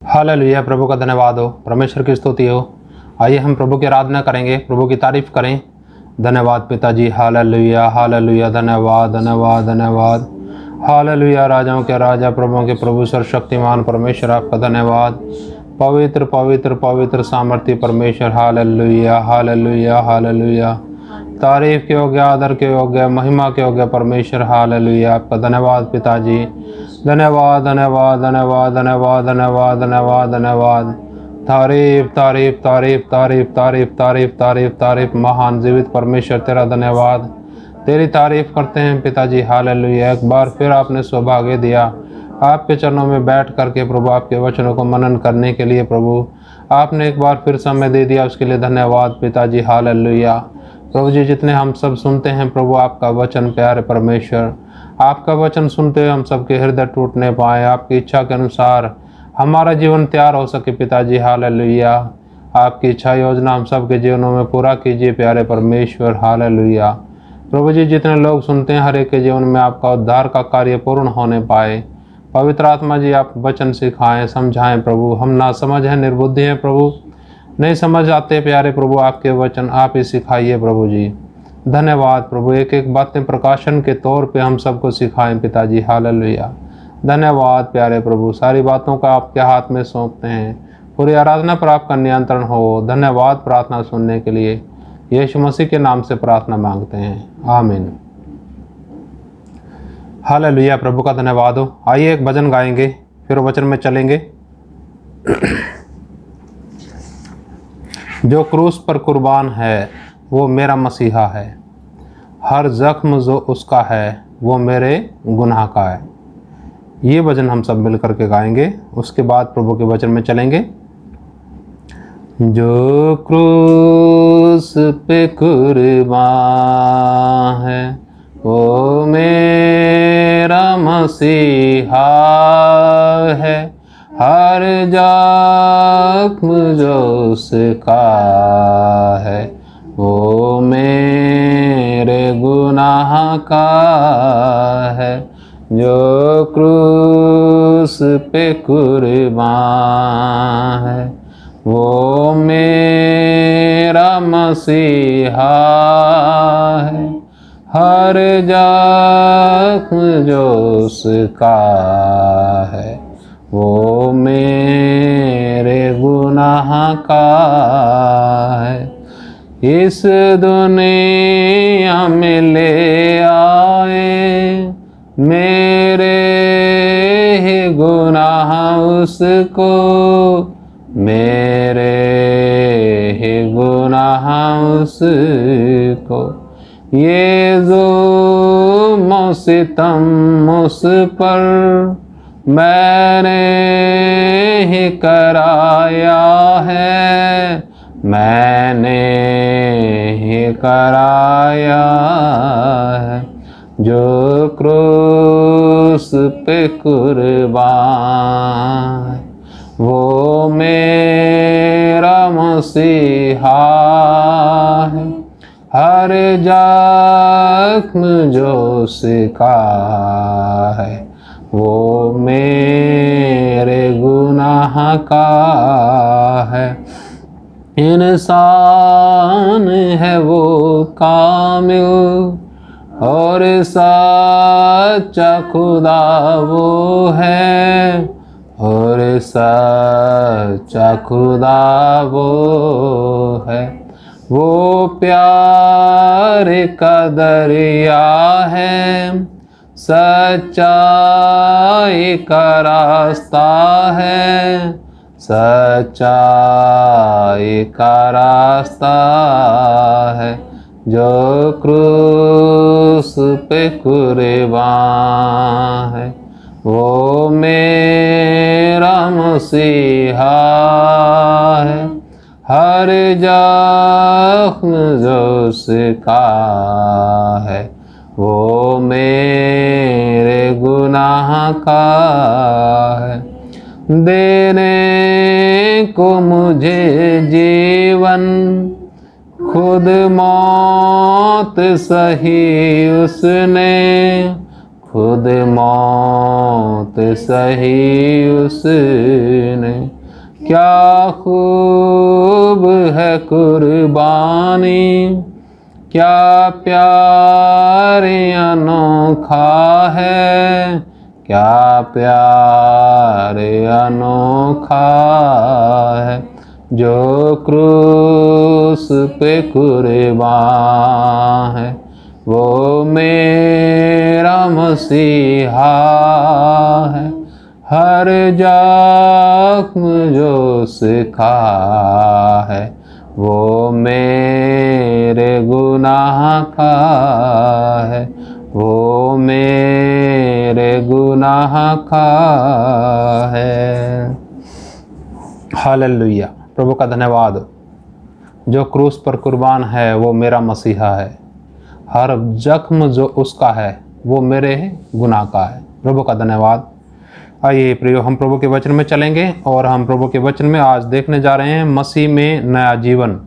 Hallelujah. प्रभु का धन्यवाद हो, परमेश्वर की स्तुति हो। आइए हम प्रभु की आराधना करेंगे, प्रभु की तारीफ करें। धन्यवाद पिताजी, हालेलुया हालेलुया। धन्यवाद धन्यवाद धन्यवाद। हालेलुया। राजाओं के राजा, प्रभुओं के प्रभु, सर्वशक्तिमान परमेश्वर, आपका धन्यवाद। पवित्र पवित्र पवित्र सामर्थ्य परमेश्वर, हालेलुया हालेलुया हालेलुया। तारीफ के योग्य, आदर के योग्य, महिमा के योग्य परमेश्वर, हालेलुया। आपका धन्यवाद पिताजी। धन्यवाद धन्यवाद धन्यवाद धन्यवाद धन्यवाद धन्यवाद धन्यवाद। तारीफ तारीफ तारीफ तारीफ तारीफ तारीफ तारीफ तारीफ। महान जीवित परमेश्वर, तेरा धन्यवाद, तेरी तारीफ करते हैं पिताजी, हालेलुया। एक बार फिर आपने सौभाग्य दिया आपके चरणों में बैठ करके प्रभु आपके वचनों को मनन करने के लिए। प्रभु आपने एक बार फिर समय दे दिया, उसके लिए धन्यवाद पिताजी, हालेलुया। प्रभु जी, जितने हम सब सुनते हैं प्रभु आपका वचन, प्यारे परमेश्वर, आपका वचन सुनते हुए हम सबके हृदय टूटने पाए, आपकी इच्छा के अनुसार हमारा जीवन तैयार हो सके पिताजी, हालेलुया। आपकी इच्छा योजना हम सबके जीवनों में पूरा कीजिए प्यारे परमेश्वर, हालेलुया। प्रभु जी, जितने लोग सुनते हैं हर एक के जीवन में आपका उद्धार का कार्य पूर्ण होने पाए। पवित्र आत्मा जी, आप वचन सिखाएं, समझाएं प्रभु। हम ना समझ हैं, निर्बुद्धि हैं प्रभु, नहीं समझ आते प्यारे प्रभु आपके वचन, आप ही सिखाइए प्रभु जी। धन्यवाद प्रभु, एक एक बातें प्रकाशन के तौर पे हम सबको सिखाएं पिताजी, हालेलुया। धन्यवाद प्यारे प्रभु, सारी बातों का आपके हाथ में सौंपते हैं। पूरी आराधना पर आपका नियंत्रण हो। धन्यवाद प्रार्थना सुनने के लिए, यीशु मसीह के नाम से प्रार्थना मांगते हैं, आमीन। हालेलुया। प्रभु का धन्यवाद हो। आइए एक भजन गाएंगे, फिर वचन में चलेंगे। जो क्रूस पर कुर्बान है वो मेरा मसीहा है, हर जख्म जो उसका है वो मेरे गुनाह का है। ये भजन हम सब मिल करके गाएंगे, उसके बाद प्रभु के वचन में चलेंगे। जो क्रूस पे कुर्बान है वो मेरा मसीहा है, हर जख्म जो उसका है वो मेरे गुनाह का है। जो क्रूस पे कुर्बान है वो मेरा मसीहा है, हर जख्म जो उसका है वो मेरे गुनाह का है। इस दुनिया में ले आए मेरे ही गुनाह उसको, मेरे ही गुनाह उसको। ये जो सितम उस पर मैंने ही कराया है, मैंने ही कराया है। जो क्रूस पे कुर्बान वो मेरा मसीहा है, हर जख्म जो उसका है वो मेरे गुनाह का है। इंसान है वो कामिल और सच्चा खुदा वो है, और सच्चा खुदा वो है। वो प्यार का दरिया है, सच्चाई का रास्ता है, सच्चाई का रास्ता है। जो क्रूस पे कुर्बान है वो मेरा मसीहा है, हर जख्म जो उसका है वो मेरे गुनाह का है। देने को मुझे जीवन खुद मौत सही उसने, खुद मौत सही उसने, क्या खूब है कुर्बानी, क्या प्यार अनोखा है, क्या प्यार अनोखा है, जो क्रूस पे कुर्बान है, वो मेरा मसीहा है। हर जख्म जो सिखा है, वो मेरे गुनाह का है, वो मेरे गुनाह का है। हालेलुया, प्रभु का धन्यवाद। जो क्रूस पर कुर्बान है वो मेरा मसीहा है। हर जख्म जो उसका है वो मेरे गुनाह का है। प्रभु का धन्यवाद। आइए प्रियो, हम प्रभु के वचन में चलेंगे और हम प्रभु के वचन में आज देखने जा रहे हैं मसीह में नया जीवन।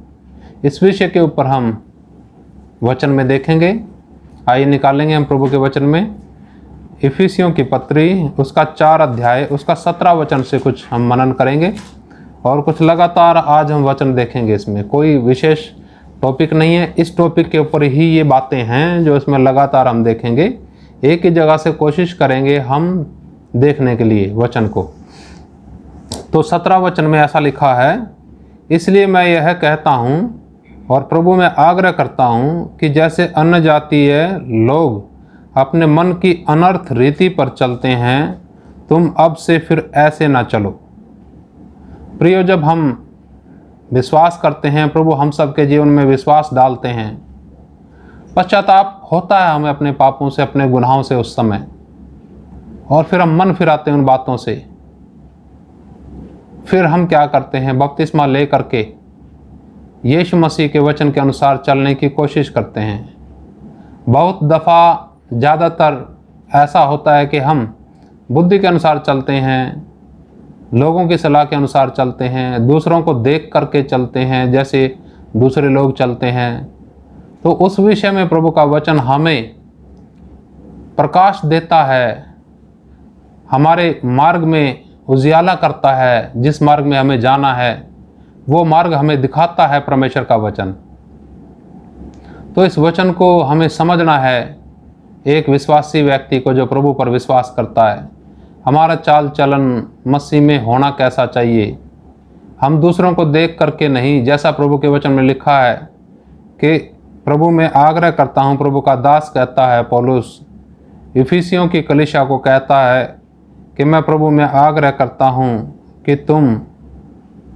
इस विषय के ऊपर हम वचन में देखेंगे। आइए निकालेंगे हम प्रभु के वचन में इफिसियों की पत्री, उसका 4 अध्याय, उसका 17 वचन से कुछ हम मनन करेंगे और कुछ लगातार आज हम वचन देखेंगे। इसमें कोई विशेष टॉपिक नहीं है, इस टॉपिक के ऊपर ही ये बातें हैं जो इसमें लगातार हम देखेंगे। एक ही जगह से कोशिश करेंगे हम देखने के लिए वचन को। तो 17 वचन में ऐसा लिखा है, इसलिए मैं यह कहता हूँ और प्रभु में आग्रह करता हूँ कि जैसे अन्य जातीय लोग अपने मन की अनर्थ रीति पर चलते हैं, तुम अब से फिर ऐसे ना चलो। प्रियो, जब हम विश्वास करते हैं, प्रभु हम सबके जीवन में विश्वास डालते हैं, पश्चाताप होता है हमें अपने पापों से, अपने गुनाहों से उस समय, और फिर हम मन फिराते हैं उन बातों से। फिर हम क्या करते हैं, बपतिस्मा ले करके यीशु मसीह के वचन के अनुसार चलने की कोशिश करते हैं। बहुत दफ़ा, ज़्यादातर ऐसा होता है कि हम बुद्धि के अनुसार चलते हैं, लोगों की सलाह के अनुसार चलते हैं, दूसरों को देख करके चलते हैं जैसे दूसरे लोग चलते हैं। तो उस विषय में प्रभु का वचन हमें प्रकाश देता है, हमारे मार्ग में उजियाला करता है। जिस मार्ग में हमें जाना है वो मार्ग हमें दिखाता है परमेश्वर का वचन। तो इस वचन को हमें समझना है। एक विश्वासी व्यक्ति को जो प्रभु पर विश्वास करता है, हमारा चाल चलन मसीह में होना कैसा चाहिए। हम दूसरों को देख करके नहीं, जैसा प्रभु के वचन में लिखा है कि प्रभु में आग्रह करता हूँ, प्रभु का दास कहता है पौलुस इफिसियों की कलीसिया को कहता है कि मैं प्रभु में आग्रह करता हूँ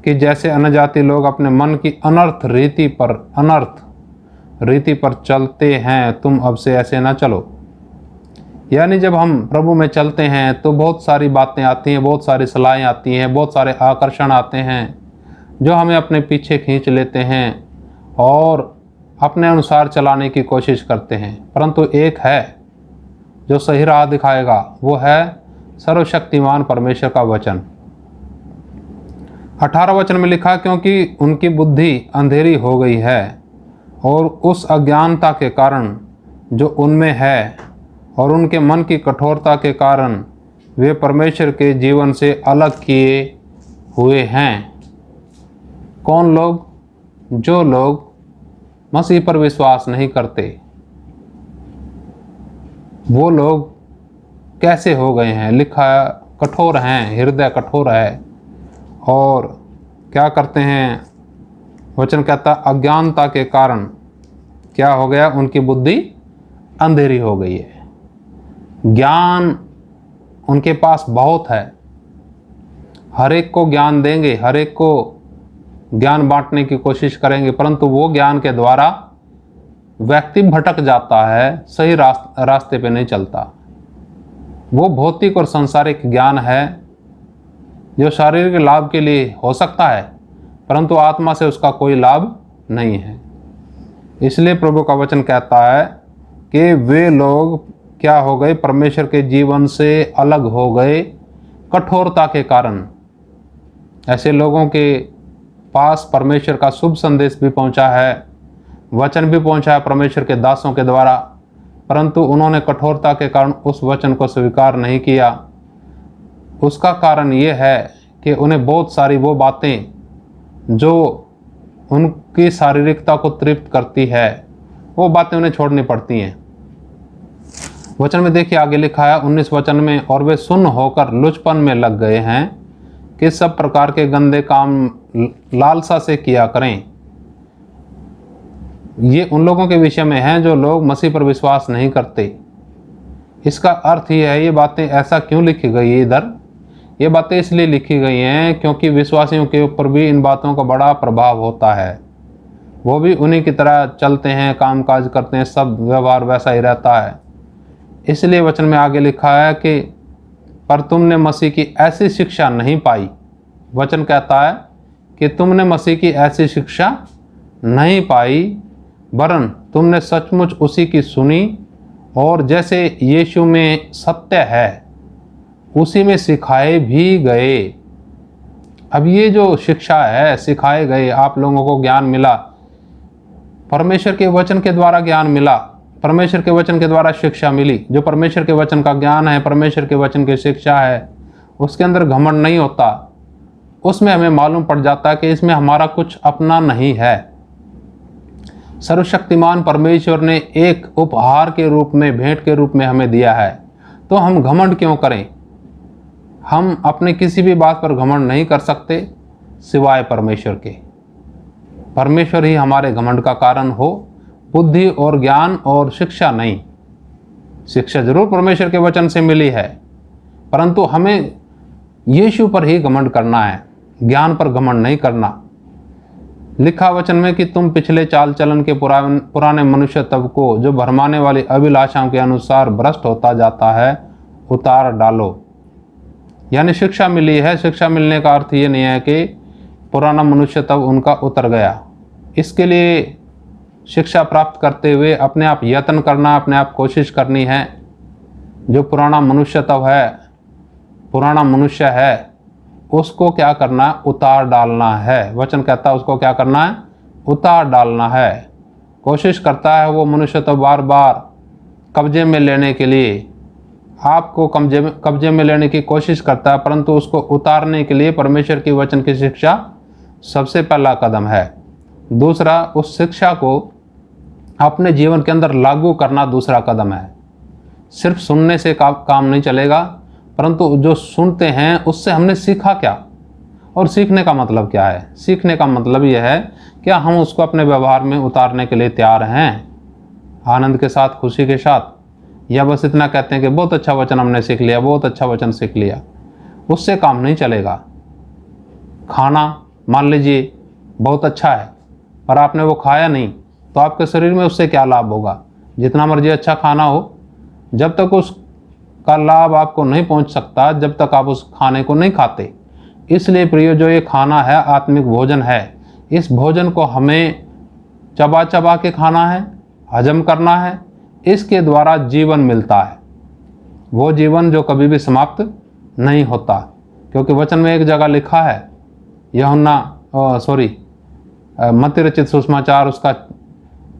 कि जैसे अन्यजाति लोग अपने मन की अनर्थ रीति पर चलते हैं, तुम अब से ऐसे ना चलो। यानी जब हम प्रभु में चलते हैं तो बहुत सारी बातें आती हैं, बहुत सारी सलाहें आती हैं, बहुत सारे आकर्षण आते हैं जो हमें अपने पीछे खींच लेते हैं और अपने अनुसार चलाने की कोशिश करते हैं। परंतु एक है जो सही राह दिखाएगा, वो है सर्वशक्तिमान परमेश्वर का वचन। 18 वचन में लिखा, क्योंकि उनकी बुद्धि अंधेरी हो गई है और उस अज्ञानता के कारण जो उनमें है और उनके मन की कठोरता के कारण वे परमेश्वर के जीवन से अलग किए हुए हैं। कौन लोग? जो लोग मसीह पर विश्वास नहीं करते, वो लोग कैसे हो गए हैं? लिखा कठोर हैं, हृदय कठोर है। और क्या करते हैं? वचन कहता अज्ञानता के कारण क्या हो गया? उनकी बुद्धि अंधेरी हो गई है। ज्ञान उनके पास बहुत है, हर एक को ज्ञान देंगे, हर एक को ज्ञान बांटने की कोशिश करेंगे, परंतु वो ज्ञान के द्वारा व्यक्ति भटक जाता है, सही रास्ते पे नहीं चलता। वो भौतिक और सांसारिक ज्ञान है जो शारीरिक लाभ के लिए हो सकता है, परंतु आत्मा से उसका कोई लाभ नहीं है। इसलिए प्रभु का वचन कहता है कि वे लोग क्या हो गए? परमेश्वर के जीवन से अलग हो गए कठोरता के कारण। ऐसे लोगों के पास परमेश्वर का शुभ संदेश भी पहुंचा है, वचन भी पहुंचा है परमेश्वर के दासों के द्वारा, परंतु उन्होंने कठोरता के कारण उस वचन को स्वीकार नहीं किया। उसका कारण ये है कि उन्हें बहुत सारी वो बातें जो उनकी शारीरिकता को तृप्त करती है, वो बातें उन्हें छोड़नी पड़ती हैं। वचन में देखिए आगे लिखा है 19 वचन में, और वे सुन्न होकर लुचपन में लग गए हैं कि सब प्रकार के गंदे काम लालसा से किया करें। ये उन लोगों के विषय में है जो लोग मसीह पर विश्वास नहीं करते। इसका अर्थ ये है, ये बातें ऐसा क्यों लिखी गई है इधर? ये बातें इसलिए लिखी गई हैं क्योंकि विश्वासियों के ऊपर भी इन बातों का बड़ा प्रभाव होता है। वो भी उन्हीं की तरह चलते हैं, काम काज करते हैं, सब व्यवहार वैसा ही रहता है। इसलिए वचन में आगे लिखा है कि पर तुमने मसीह की ऐसी शिक्षा नहीं पाई। वचन कहता है कि तुमने मसीह की ऐसी शिक्षा नहीं पाई, वरन तुमने सचमुच उसी की सुनी और जैसे यीशु में सत्य है उसी में सिखाए भी गए। अब ये जो शिक्षा है, सिखाए गए, आप लोगों को ज्ञान मिला, परमेश्वर के वचन के द्वारा ज्ञान मिला, परमेश्वर के वचन के द्वारा शिक्षा मिली। जो परमेश्वर के वचन का ज्ञान है, परमेश्वर के वचन की शिक्षा है, उसके अंदर घमंड नहीं होता। उसमें हमें मालूम पड़ जाता है कि इसमें हमारा कुछ अपना नहीं है। सर्वशक्तिमान परमेश्वर ने एक उपहार के रूप में, भेंट के रूप में हमें दिया है, तो हम घमंड क्यों करें? हम अपने किसी भी बात पर घमंड नहीं कर सकते सिवाय परमेश्वर के। परमेश्वर ही हमारे घमंड का कारण हो, बुद्धि और ज्ञान और शिक्षा नहीं। शिक्षा जरूर परमेश्वर के वचन से मिली है, परंतु हमें यीशु पर ही घमंड करना है, ज्ञान पर घमंड नहीं करना। लिखा वचन में कि तुम पिछले चाल चलन के पुराने मनुष्य तब को जो भरमाने वाली अभिलाषाओं के अनुसार भ्रष्ट होता जाता है उतार डालो। यानी शिक्षा मिली है। शिक्षा मिलने का अर्थ ये नहीं है कि पुराना मनुष्य तब उनका उतर गया। इसके लिए शिक्षा प्राप्त करते हुए अपने आप यत्न करना, अपने आप कोशिश करनी है। जो पुराना मनुष्य तब है, पुराना मनुष्य है, उसको क्या करना? उतार डालना है। वचन कहता है उसको क्या करना है? उतार डालना है। कोशिश करता है वो मनुष्य तो बार बार कब्जे में लेने के लिए, आपको कब्जे में लेने की कोशिश करता है, परंतु उसको उतारने के लिए परमेश्वर की वचन की शिक्षा सबसे पहला कदम है। दूसरा, उस शिक्षा को अपने जीवन के अंदर लागू करना दूसरा कदम है। सिर्फ सुनने से काम नहीं चलेगा, परंतु जो सुनते हैं उससे हमने सीखा क्या, और सीखने का मतलब क्या है? सीखने का मतलब यह है क्या हम उसको अपने व्यवहार में उतारने के लिए तैयार हैं, आनंद के साथ, खुशी के साथ, या बस इतना कहते हैं कि बहुत अच्छा वचन हमने सीख लिया, बहुत अच्छा वचन सीख लिया। उससे काम नहीं चलेगा। खाना मान लीजिए बहुत अच्छा है, पर आपने वो खाया नहीं, तो आपके शरीर में उससे क्या लाभ होगा? जितना मर्जी अच्छा खाना हो, जब तक उसका लाभ आपको नहीं पहुंच सकता, जब तक आप उस खाने को नहीं खाते। इसलिए प्रियो, जो ये खाना है आत्मिक भोजन है, इस भोजन को हमें चबा चबा के खाना है, हजम करना है। इसके द्वारा जीवन मिलता है, वो जीवन जो कभी भी समाप्त नहीं होता। क्योंकि वचन में एक जगह लिखा है, मत्ती रचित सुसमाचार उसका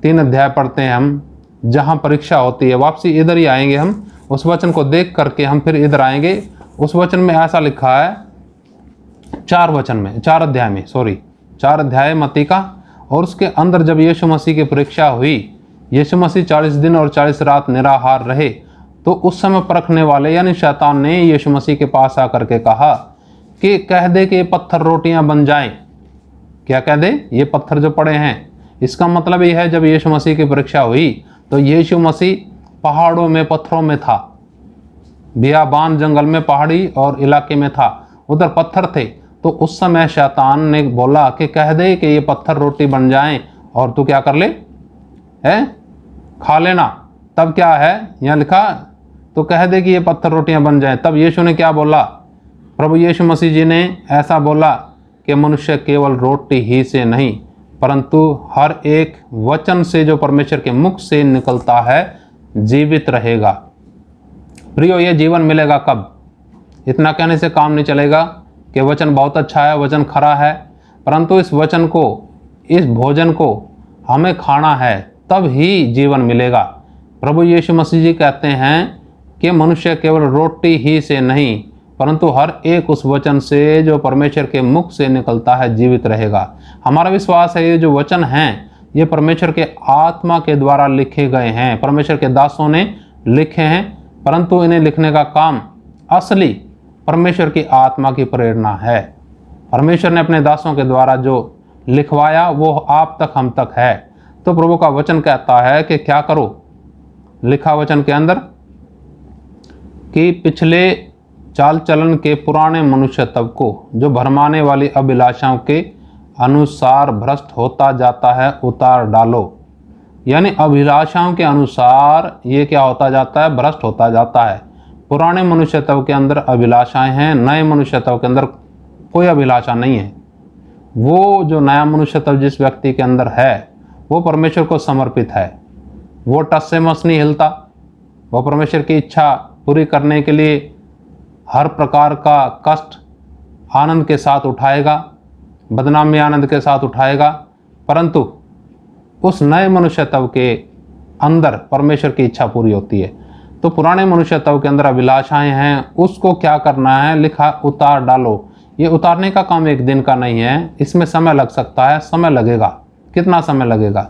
3 अध्याय पढ़ते हैं हम, जहाँ परीक्षा होती है। वापसी इधर ही आएंगे हम, उस वचन को देख करके हम फिर इधर आएंगे। उस वचन में ऐसा लिखा है 4 अध्याय मत्ती का, और उसके अंदर जब यीशु मसीह की परीक्षा हुई, यीशु मसीह 40 दिन और 40 रात निराहार रहे, तो उस समय परखने वाले यानी शैतान ने यीशु मसीह के पास आकर के कहा कि कह दे कि ये पत्थर रोटियां बन जाएं। क्या कह दे? ये पत्थर जो पड़े हैं। इसका मतलब यह है, जब यीशु मसीह की परीक्षा हुई तो यीशु मसीह पहाड़ों में, पत्थरों में था, बियाबान जंगल में, पहाड़ी और इलाके में था, उधर पत्थर थे। तो उस समय शैतान ने बोला कि कह दे कि ये पत्थर रोटी बन जाएं और तू क्या कर ले, है खा लेना। तब क्या है यहाँ लिखा, तो कह दे कि ये पत्थर रोटियां बन जाएं। तब यीशु ने क्या बोला? प्रभु यीशु मसीह जी ने ऐसा बोला कि मनुष्य केवल रोटी ही से नहीं, परंतु हर एक वचन से जो परमेश्वर के मुख से निकलता है जीवित रहेगा। प्रियो, ये जीवन मिलेगा कब? इतना कहने से काम नहीं चलेगा कि वचन बहुत अच्छा है, वचन खरा है, परंतु इस वचन को, इस भोजन को हमें खाना है, तब ही जीवन मिलेगा। प्रभु यीशु मसीह जी कहते हैं कि मनुष्य केवल रोटी ही से नहीं परंतु हर एक उस वचन से जो परमेश्वर के मुख से निकलता है जीवित रहेगा। हमारा विश्वास है ये जो वचन हैं ये परमेश्वर के आत्मा के द्वारा लिखे गए हैं, परमेश्वर के दासों ने लिखे हैं, परंतु इन्हें लिखने का काम असली परमेश्वर की आत्मा की प्रेरणा है। परमेश्वर ने अपने दासों के द्वारा जो लिखवाया वो आप तक हम तक है। तो प्रभु का वचन कहता है कि क्या करो, लिखा वचन के अंदर कि पिछले चाल चलन के पुराने मनुष्य तब को जो भरमाने वाली अभिलाषाओं के अनुसार भ्रष्ट होता जाता है उतार डालो। यानी अभिलाषाओं के अनुसार ये क्या होता जाता है, भ्रष्ट होता जाता है। पुराने मनुष्य तब के अंदर अभिलाषाएं हैं, नए मनुष्य तब के अंदर कोई अभिलाषा नहीं है। वो जो नया मनुष्य तब जिस व्यक्ति के अंदर है वो परमेश्वर को समर्पित है, वो टस से मस नहीं हिलता, वो परमेश्वर की इच्छा पूरी करने के लिए हर प्रकार का कष्ट आनंद के साथ उठाएगा, बदनामी आनंद के साथ उठाएगा। परंतु उस नए मनुष्य तब के अंदर परमेश्वर की इच्छा पूरी होती है। तो पुराने मनुष्य तब के अंदर अभिलाषाएं हैं, उसको क्या करना है, लिखा उतार डालो। ये उतारने का काम एक दिन का नहीं है, इसमें समय लग सकता है, समय लगेगा। कितना समय लगेगा,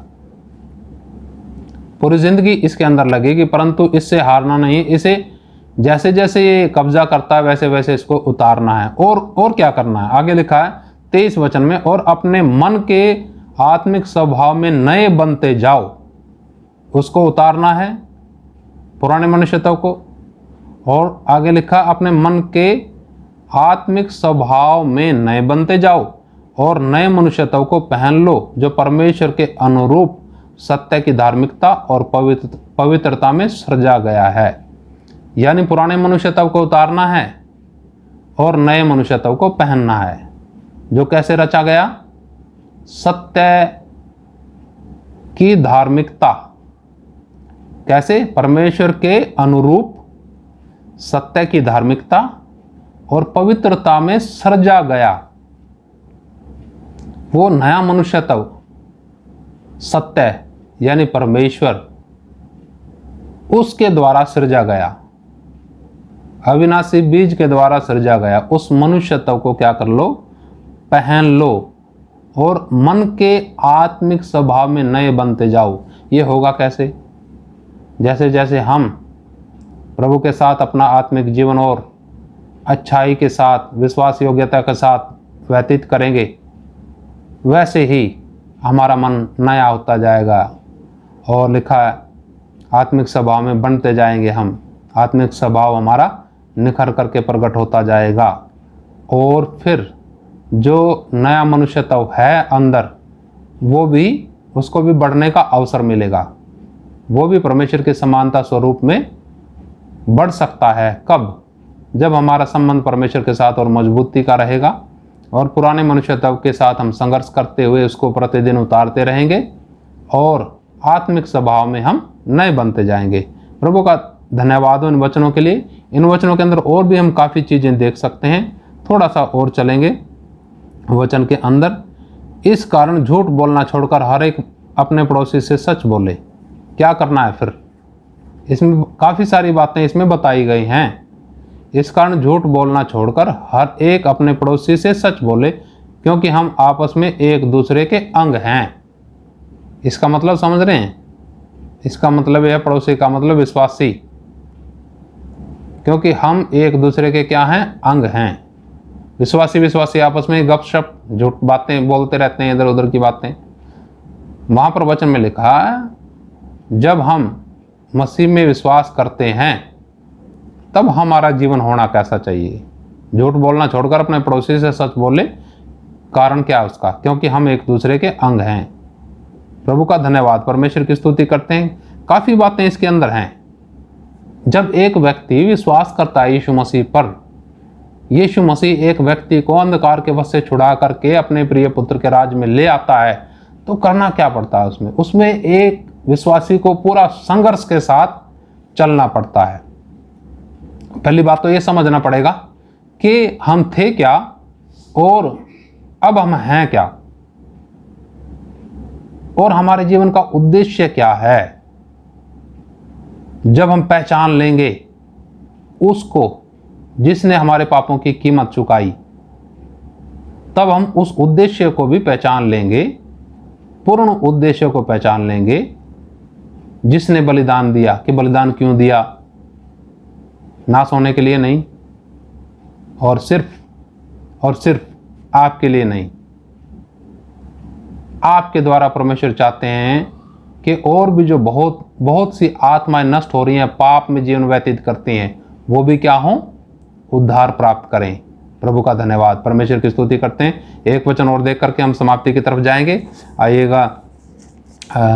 पूरी जिंदगी इसके अंदर लगेगी, परंतु इससे हारना नहीं। इसे जैसे जैसे ये कब्जा करता है वैसे वैसे इसको उतारना है। और क्या करना है, आगे लिखा है 23 वचन में, और अपने मन के आत्मिक स्वभाव में नए बनते जाओ। उसको उतारना है पुराने मनुष्य तब को। और आगे लिखा अपने मन के आत्मिक स्वभाव में नए बनते जाओ और नए मनुष्य तब को पहन लो जो परमेश्वर के अनुरूप सत्य की धार्मिकता और पवित्रता में सृजा गया है। यानी पुराने मनुष्य तब को उतारना है और नए मनुष्य तब को पहनना है जो कैसे रचा गया, सत्य की धार्मिकता। कैसे, परमेश्वर के अनुरूप सत्य की धार्मिकता और पवित्रता में सृजा गया। वो नया मनुष्य तब सत्य यानी परमेश्वर उसके द्वारा सृजा गया, अविनाशी बीज के द्वारा सृजा गया। उस मनुष्य तब को क्या कर लो, पहन लो और मन के आत्मिक स्वभाव में नए बनते जाओ। ये होगा कैसे, जैसे जैसे हम प्रभु के साथ अपना आत्मिक जीवन और अच्छाई के साथ विश्वास योग्यता के साथ व्यतीत करेंगे वैसे ही हमारा मन नया होता जाएगा। और लिखा है आत्मिक स्वभाव में बनते जाएंगे हम, आत्मिक स्वभाव हमारा निखर करके प्रकट होता जाएगा। और फिर जो नया मनुष्य तब है अंदर वो भी, उसको भी बढ़ने का अवसर मिलेगा, वो भी परमेश्वर के समानता स्वरूप में बढ़ सकता है। कब, जब हमारा संबंध परमेश्वर के साथ और मजबूती का रहेगा और पुराने मनुष्य तब के साथ हम संघर्ष करते हुए उसको प्रतिदिन उतारते रहेंगे और आत्मिक स्वभाव में हम नए बनते जाएंगे। प्रभु का धन्यवाद हो इन वचनों के लिए। इन वचनों के अंदर और भी हम काफ़ी चीज़ें देख सकते हैं, थोड़ा सा और चलेंगे वचन के अंदर। इस कारण झूठ बोलना छोड़कर हर एक अपने पड़ोसी से सच बोले। क्या करना है फिर, इसमें काफ़ी सारी बातें इसमें बताई गई हैं। इस कारण झूठ बोलना छोड़कर हर एक अपने पड़ोसी से सच बोले क्योंकि हम आपस में एक दूसरे के अंग हैं। इसका मतलब समझ रहे हैं, इसका मतलब यह पड़ोसी का मतलब विश्वासी, क्योंकि हम एक दूसरे के क्या हैं, अंग हैं। विश्वासी आपस में गपशप झूठ बातें बोलते रहते हैं, इधर उधर की बातें। वहाँ पर वचन में लिखा है जब हम मसीह में विश्वास करते हैं तब हमारा जीवन होना कैसा चाहिए। झूठ बोलना छोड़कर अपने पड़ोसी से सच बोले। कारण क्या है उसका, क्योंकि हम एक दूसरे के अंग हैं। प्रभु का धन्यवाद, परमेश्वर की स्तुति करते हैं। काफ़ी बातें इसके अंदर हैं। जब एक व्यक्ति विश्वास करता है यीशु मसीह पर, यीशु मसीह एक व्यक्ति को अंधकार के वश से छुड़ा करके अपने प्रिय पुत्र के राज में ले आता है, तो करना क्या पड़ता है उसमें एक विश्वासी को पूरा संघर्ष के साथ चलना पड़ता है। पहली बात तो ये समझना पड़ेगा कि हम थे क्या और अब हम हैं क्या, और हमारे जीवन का उद्देश्य क्या है। जब हम पहचान लेंगे उसको जिसने हमारे पापों की कीमत चुकाई, तब हम उस उद्देश्य को भी पहचान लेंगे, पूर्ण उद्देश्य को पहचान लेंगे जिसने बलिदान दिया। कि बलिदान क्यों दिया? नाश होने के लिए नहीं, और सिर्फ आपके लिए नहीं। आपके द्वारा परमेश्वर चाहते हैं कि और भी जो बहुत सी आत्माएं नष्ट हो रही हैं, पाप में जीवन व्यतीत करती हैं, वो भी क्या हों? उद्धार प्राप्त करें। प्रभु का धन्यवाद। परमेश्वर की स्तुति करते हैं। एक वचन और देख करके हम समाप्ति की तरफ जाएंगे। आइएगा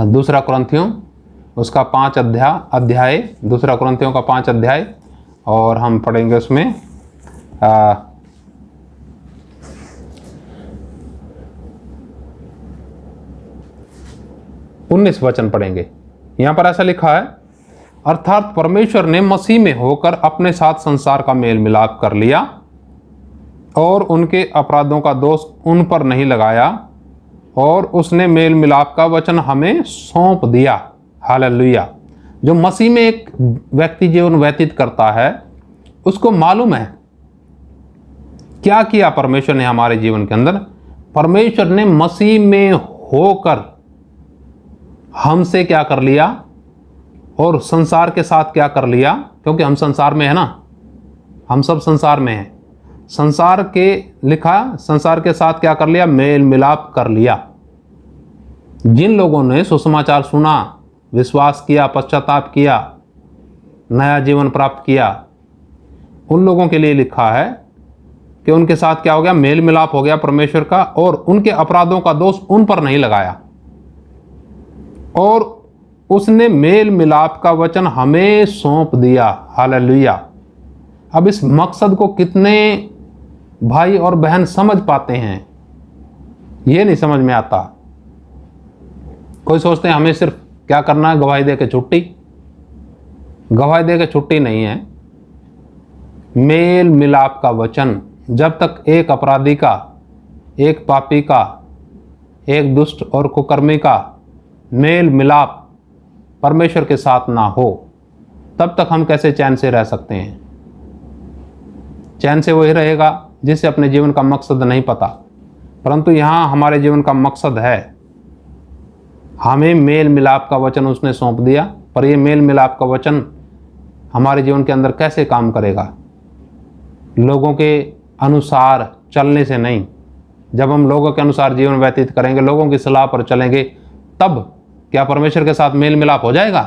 2 कुरिन्थियों उसका 5 अध्याय 2 कुरिन्थियों का 5 अध्याय, और हम पढ़ेंगे उसमें 19 वचन पढ़ेंगे। यहाँ पर ऐसा लिखा है, अर्थात परमेश्वर ने मसीह में होकर अपने साथ संसार का मेल मिलाप कर लिया और उनके अपराधों का दोष उन पर नहीं लगाया, और उसने मेल मिलाप का वचन हमें सौंप दिया। हालेलुया। जो मसीह में एक व्यक्ति जीवन व्यतीत करता है, उसको मालूम है क्या किया परमेश्वर ने हमारे जीवन के अंदर। परमेश्वर ने मसीह में होकर हमसे क्या कर लिया और संसार के साथ क्या कर लिया, क्योंकि हम संसार में है ना, हम सब संसार में हैं। संसार के लिखा, संसार के साथ क्या कर लिया? मेल मिलाप कर लिया। जिन लोगों ने सुसमाचार सुना, विश्वास किया, पश्चाताप किया, नया जीवन प्राप्त किया, उन लोगों के लिए लिखा है कि उनके साथ क्या हो गया? मेल मिलाप हो गया परमेश्वर का, और उनके अपराधों का दोष उन पर नहीं लगाया, और उसने मेल मिलाप का वचन हमें सौंप दिया। हालेलुया। अब इस मकसद को कितने भाई और बहन समझ पाते हैं, ये नहीं समझ में आता। कोई सोचते हैं हमें सिर्फ क्या करना है? गवाही दे के छुट्टी। गवाही दे के छुट्टी नहीं है। मेल मिलाप का वचन, जब तक एक अपराधी का, एक पापी का, एक दुष्ट और कुकर्मी का मेल मिलाप परमेश्वर के साथ ना हो, तब तक हम कैसे चैन से रह सकते हैं? चैन से वही रहेगा जिसे अपने जीवन का मकसद नहीं पता। परंतु यहाँ हमारे जीवन का मकसद है। हमें मेल मिलाप का वचन उसने सौंप दिया, पर यह मेल मिलाप का वचन हमारे जीवन के अंदर कैसे काम करेगा? लोगों के अनुसार चलने से नहीं। जब हम लोगों के अनुसार जीवन व्यतीत करेंगे, लोगों की सलाह पर चलेंगे, तब क्या परमेश्वर के साथ मेल मिलाप हो जाएगा?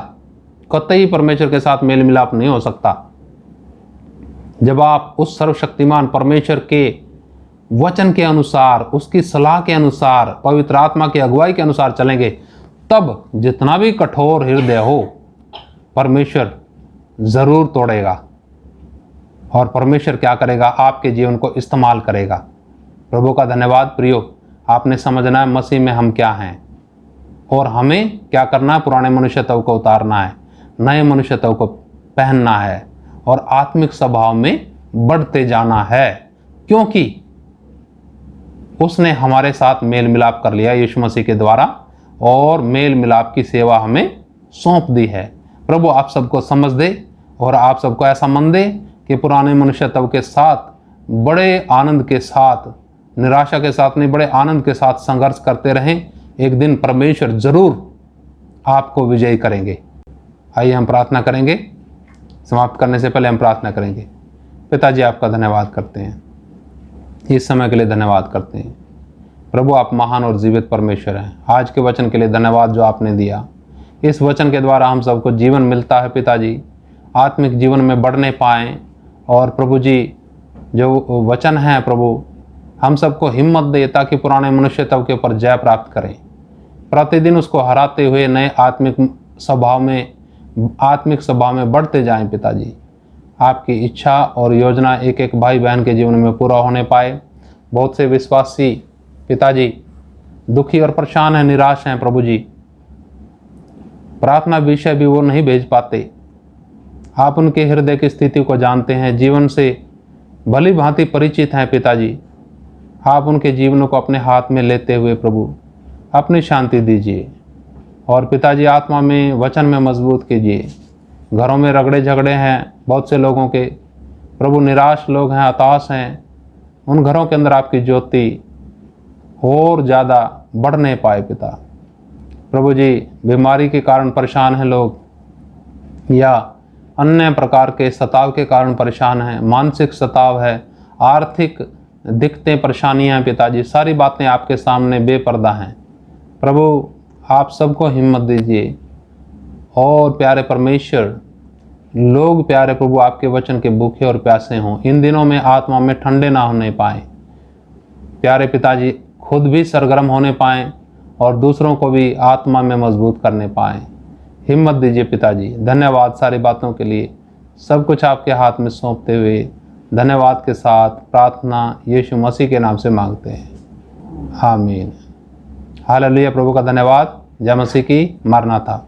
कतई परमेश्वर के साथ मेल मिलाप नहीं हो सकता। जब आप उस सर्वशक्तिमान परमेश्वर के वचन के अनुसार, उसकी सलाह के अनुसार, पवित्र आत्मा की अगुवाई के अनुसार चलेंगे, तब जितना भी कठोर हृदय हो, परमेश्वर जरूर तोड़ेगा, और परमेश्वर क्या करेगा? आपके जीवन को इस्तेमाल करेगा। प्रभु का धन्यवाद। प्रियो, आपने समझना है मसीह में हम क्या हैं, और हमें क्या करना है? पुराने मनुष्यत्व को उतारना है, नए मनुष्यत्व को पहनना है, और आत्मिक स्वभाव में बढ़ते जाना है, क्योंकि उसने हमारे साथ मेल मिलाप कर लिया यीशु मसीह के द्वारा, और मेल मिलाप की सेवा हमें सौंप दी है। प्रभु आप सबको समझ दे, और आप सबको ऐसा मन दे कि पुराने मनुष्यत्व के साथ बड़े आनंद के साथ, निराशा के साथ नहीं, बड़े आनंद के साथ संघर्ष करते रहें। एक दिन परमेश्वर जरूर आपको विजयी करेंगे। आइए हम प्रार्थना करेंगे। समाप्त करने से पहले हम प्रार्थना करेंगे। पिताजी, आपका धन्यवाद करते हैं, इस समय के लिए धन्यवाद करते हैं। प्रभु आप महान और जीवित परमेश्वर हैं। आज के वचन के लिए धन्यवाद जो आपने दिया। इस वचन के द्वारा हम सबको जीवन मिलता है पिताजी, आत्मिक जीवन में बढ़ने पाएँ। और प्रभु जी, जो वचन है प्रभु, हम सबको हिम्मत दे ताकि पुराने मनुष्यत्व के ऊपर जय प्राप्त करें। प्रतिदिन उसको हराते हुए नए आत्मिक स्वभाव में बढ़ते जाएं पिताजी। आपकी इच्छा और योजना एक एक भाई बहन के जीवन में पूरा होने पाए। बहुत से विश्वासी पिताजी दुखी और परेशान हैं, निराश हैं प्रभु जी, प्रार्थना विषय भी वो नहीं भेज पाते। आप उनके हृदय की स्थिति को जानते हैं, जीवन से भली भांति परिचित हैं पिताजी। आप उनके जीवन को अपने हाथ में लेते हुए प्रभु अपनी शांति दीजिए, और पिताजी आत्मा में, वचन में मजबूत कीजिए। घरों में रगड़े झगड़े हैं बहुत से लोगों के, प्रभु निराश लोग हैं, हताश हैं, उन घरों के अंदर आपकी ज्योति और ज़्यादा बढ़ नहीं पाए पिता। प्रभु जी, बीमारी के कारण परेशान हैं लोग या अन्य प्रकार के सताव के कारण परेशान हैं, मानसिक सताव है, आर्थिक दिक्कतें परेशानियां हैं पिताजी, सारी बातें आपके सामने बेपर्दा हैं। प्रभु आप सबको हिम्मत दीजिए और प्यारे परमेश्वर, लोग प्यारे प्रभु आपके वचन के भूखे और प्यासे हों, इन दिनों में आत्मा में ठंडे ना होने पाएँ प्यारे पिताजी, खुद भी सरगर्म होने पाएँ और दूसरों को भी आत्मा में मजबूत करने पाएँ। हिम्मत दीजिए पिताजी। धन्यवाद सारी बातों के लिए, सब कुछ आपके हाथ में सौंपते हुए धन्यवाद के साथ प्रार्थना यीशु मसीह के नाम से मांगते हैं, आमीन। हालेलुया। प्रभु का धन्यवाद। जय मसीह की। मरनाथा।